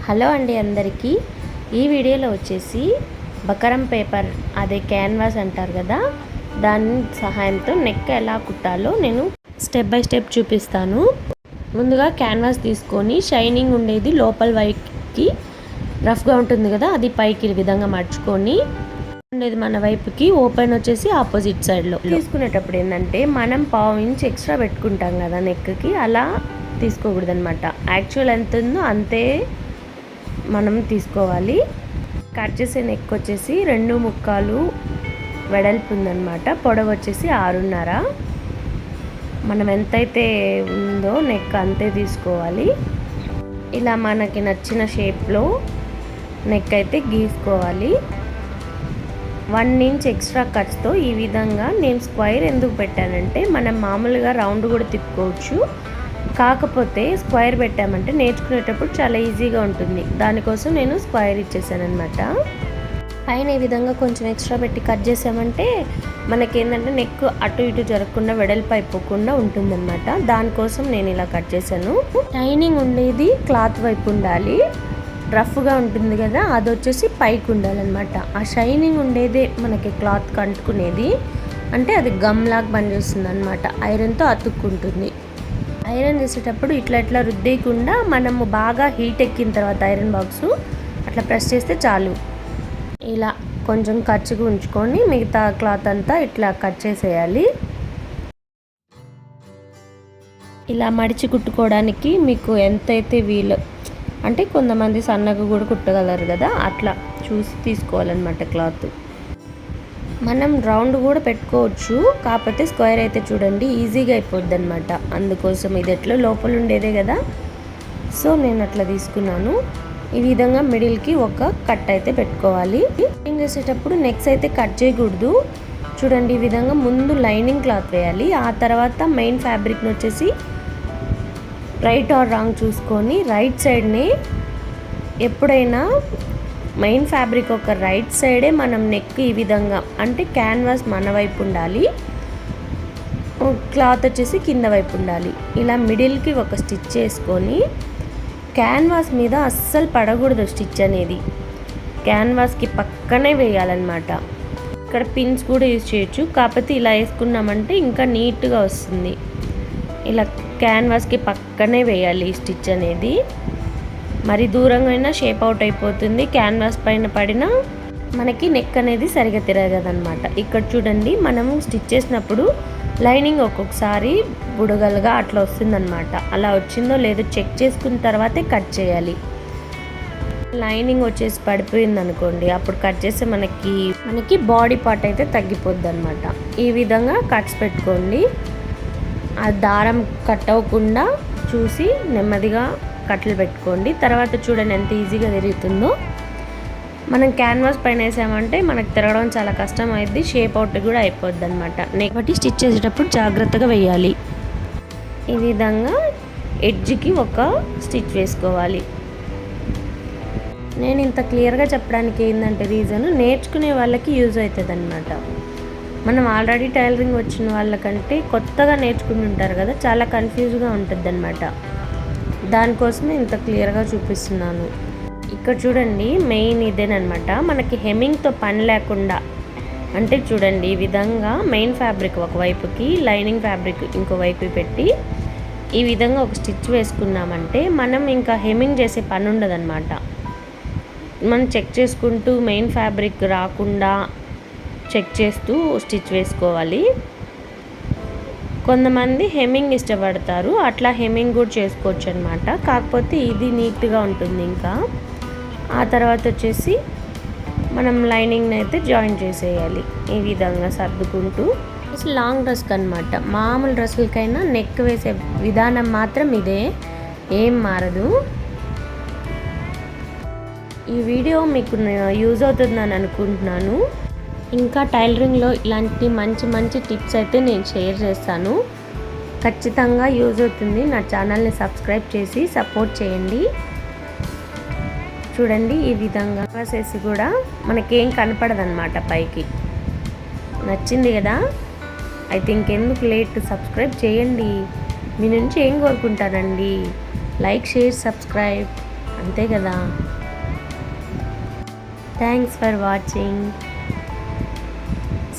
Hello అండి అందరికీ. ఈ వీడియోలో వచ్చేసి బకరం పేపర్ అదే క్యాన్వాస్ అంటారు కదా, దాని సహాయంతో నెక్ ఎలా కుట్టాలో నేను స్టెప్ బై స్టెప్ చూపిస్తాను. ముందుగా క్యాన్వాస్ తీసుకొని షైనింగ్ ఉండేది లోపల వైపుకి, రఫ్గా ఉంటుంది కదా అది పైకి ఈ విధంగా మర్చుకొని ఉండేది మన వైపుకి ఓపెన్ వచ్చేసి ఆపోజిట్ సైడ్లో తీసుకునేటప్పుడు ఏంటంటే మనం పావు ఇంచ్ ఎక్స్ట్రా పెట్టుకుంటాం కదా నెక్కి, అలా తీసుకోకూడదు అనమాట. యాక్చువల్ ఎంత ఉందో అంతే మనం తీసుకోవాలి. కట్ చేసే నెక్ వచ్చేసి 2.25 వెడల్పు ఉందన్నమాట. పొడవు వచ్చేసి 6.5. మనం ఎంతైతే ఉందో నెక్ అంతే తీసుకోవాలి. ఇలా మనకి నచ్చిన షేప్లో నెక్ అయితే గీసుకోవాలి. 1 ఇంచ్ ఎక్స్ట్రా కట్స్తో ఈ విధంగా నేను స్క్వైర్ ఎందుకు పెట్టానంటే, మనం మామూలుగా రౌండ్ కూడా తిప్పుకోవచ్చు, కాకపోతే స్క్వైర్ పెట్టామంటే నేర్చుకునేటప్పుడు చాలా ఈజీగా ఉంటుంది. దానికోసం నేను స్క్వైర్ ఇచ్చేసాను అనమాట. పైన ఈ విధంగా కొంచెం ఎక్స్ట్రా పెట్టి కట్ చేసామంటే మనకేంటంటే నెక్ అటు ఇటు జరగకుండా వెడల్పు అయిపోకుండా ఉంటుందన్నమాట. దానికోసం నేను ఇలా కట్ చేశాను. షైనింగ్ ఉండేది క్లాత్ వైపు ఉండాలి, రఫ్గా ఉంటుంది కదా అది వచ్చేసి పైకి ఉండాలన్నమాట. ఆ షైనింగ్ ఉండేదే మనకి క్లాత్ కంటుకునేది, అంటే అది గమ్ లాగా పనిచేస్తుంది అనమాట. ఐరన్తో అతుక్కుంటుంది. ఐరన్ చేసేటప్పుడు ఇట్లా రుద్దేయకుండా మనము బాగా హీట్ ఎక్కిన తర్వాత ఐరన్ బాక్స్ అట్లా ప్రెస్ చేస్తే చాలు. ఇలా కొంచెం ఖర్చుగా ఉంచుకొని మిగతా క్లాత్ అంతా ఇట్లా కట్ చేసేయాలి. ఇలా మడిచి కుట్టుకోవడానికి మీకు ఎంతైతే వీలు, అంటే కొంతమంది సన్నగా కూడా కుట్టగలరు కదా, అట్లా చూసి తీసుకోవాలన్నమాట క్లాత్. మనం రౌండ్ కూడా పెట్టుకోవచ్చు, కాకపోతే స్క్వేర్ అయితే చూడండి ఈజీగా అయిపోద్ది అనమాట. అందుకోసం ఇది ఎట్లా లోపల ఉండేదే కదా, సో నేను అట్లా తీసుకున్నాను. ఈ విధంగా మిడిల్కి ఒక కట్ అయితే పెట్టుకోవాలి. కటింగ్ చేసేటప్పుడు నెక్స్ అయితే కట్ చేయకూడదు. చూడండి ఈ విధంగా ముందు లైనింగ్ క్లాత్ వేయాలి, ఆ తర్వాత మెయిన్ ఫ్యాబ్రిక్ని వచ్చేసి రైట్ ఆర్ రాంగ్ చూసుకొని రైట్ సైడ్ని ఎప్పుడైనా మెయిన్ ఫ్యాబ్రిక్ ఒక రైట్ సైడే మనం నెక్ ఈ విధంగా, అంటే క్యాన్వాస్ మన వైపు ఉండాలి, క్లాత్ వచ్చేసి కింద వైపు ఉండాలి. ఇలా మిడిల్కి ఒక స్టిచ్ చేసుకొని క్యాన్వాస్ మీద అస్సలు పడకూడదు స్టిచ్ అనేది, క్యాన్వాస్కి పక్కనే వేయాలన్నమాట. ఇక్కడ పిన్స్ కూడా యూజ్ చేయొచ్చు, కాకపోతే ఇలా వేసుకున్నామంటే ఇంకా నీట్గా వస్తుంది. ఇలా క్యాన్వాస్కి పక్కనే వేయాలి ఈ స్టిచ్ అనేది. మరి దూరంగా అయినా షేప్ అవుట్ అయిపోతుంది, క్యాన్వాస్ పైన పడినా మనకి నెక్ అనేది సరిగా తిరగదనమాట. ఇక్కడ చూడండి మనము స్టిచ్ చేసినప్పుడు లైనింగ్ ఒక్కొక్కసారి బుడగలుగా అట్లా వస్తుందన్నమాట. అలా వచ్చిందో లేదో చెక్ చేసుకున్న తర్వాతే కట్ చేయాలి. లైనింగ్ వచ్చేసి పడిపోయింది అనుకోండి, అప్పుడు కట్ చేస్తే మనకి బాడీ పార్ట్ అయితే తగ్గిపోద్ది అనమాట. ఈ విధంగా కట్స్ పెట్టుకోండి. ఆ దారం కట్ అవ్వకుండా చూసి నెమ్మదిగా కట్లు పెట్టుకోండి. తర్వాత చూడండి ఎంత ఈజీగా తిరుగుతుందో. మనం క్యాన్వాస్ పైన వేసామంటే మనకు తిరగడం చాలా కష్టం అయింది, షేప్ అవుట్ కూడా అయిపోద్ది అనమాట. కాబట్టి స్టిచ్ చేసేటప్పుడు జాగ్రత్తగా వేయాలి. ఈ విధంగా ఎడ్జ్కి ఒక స్టిచ్ వేసుకోవాలి. నేను ఇంత క్లియర్గా చెప్పడానికి ఏంటంటే రీజన్, నేర్చుకునే వాళ్ళకి యూజ్ అవుతుంది అనమాట. మనం ఆల్రెడీ టైలరింగ్ వచ్చిన వాళ్ళకంటే కొత్తగా నేర్చుకుంటుంటారు కదా, చాలా కన్ఫ్యూజ్గా ఉంటుంది అనమాట. దానికోసమే ఇంత క్లియర్గా చూపిస్తున్నాను. ఇక్కడ చూడండి మెయిన్ ఇదేనమాట, మనకి హెమ్మింగ్తో పని లేకుండా, అంటే చూడండి ఈ విధంగా మెయిన్ ఫ్యాబ్రిక్ ఒకవైపుకి లైనింగ్ ఫ్యాబ్రిక్ ఇంకో వైపు పెట్టి ఈ విధంగా ఒక స్టిచ్ వేసుకున్నామంటే మనం ఇంకా హెమ్మింగ్ చేసే పని ఉండదన్నమాట. మనం చెక్ చేసుకుంటూ మెయిన్ ఫ్యాబ్రిక్ రాకుండా చెక్ చేస్తూ స్టిచ్ వేసుకోవాలి. కొంతమంది హెమ్మింగ్ ఇష్టపడతారు, అట్లా హెమ్మింగ్ కూడా చేసుకోవచ్చు అనమాట. కాకపోతే ఇది నీట్గా ఉంటుంది. ఇంకా ఆ తర్వాత వచ్చేసి మనం లైనింగ్ని అయితే జాయిన్ చేసేయాలి. ఈ విధంగా సర్దుకుంటూ లాంగ్ డ్రెస్కి అనమాట. మామూలు డ్రెస్సులకైనా నెక్ వేసే విధానం మాత్రం ఇదే, ఏం మారదు. ఈ వీడియో మీకు యూజ్ అవుతుందని అనుకుంటున్నాను. ఇంకా టైలరింగ్లో ఇలాంటి మంచి టిప్స్ అయితే నేను షేర్ చేస్తాను, ఖచ్చితంగా యూజ్ అవుతుంది. నా ఛానల్ని సబ్స్క్రైబ్ చేసి సపోర్ట్ చేయండి. చూడండి ఈ విధంగా వేసేసి కూడా మనకేం కనపడదన్నమాట పైకి. నచ్చింది కదా, అయితే ఇంకెందుకు లేట్, సబ్స్క్రైబ్ చేయండి. మీ నుంచి ఏం కోరుకుంటానండి, లైక్ షేర్ సబ్స్క్రైబ్ అంతే కదా. Thanks for watching.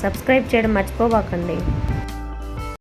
సబ్స్క్రైబ్ చేయడం మర్చిపోబాకండి.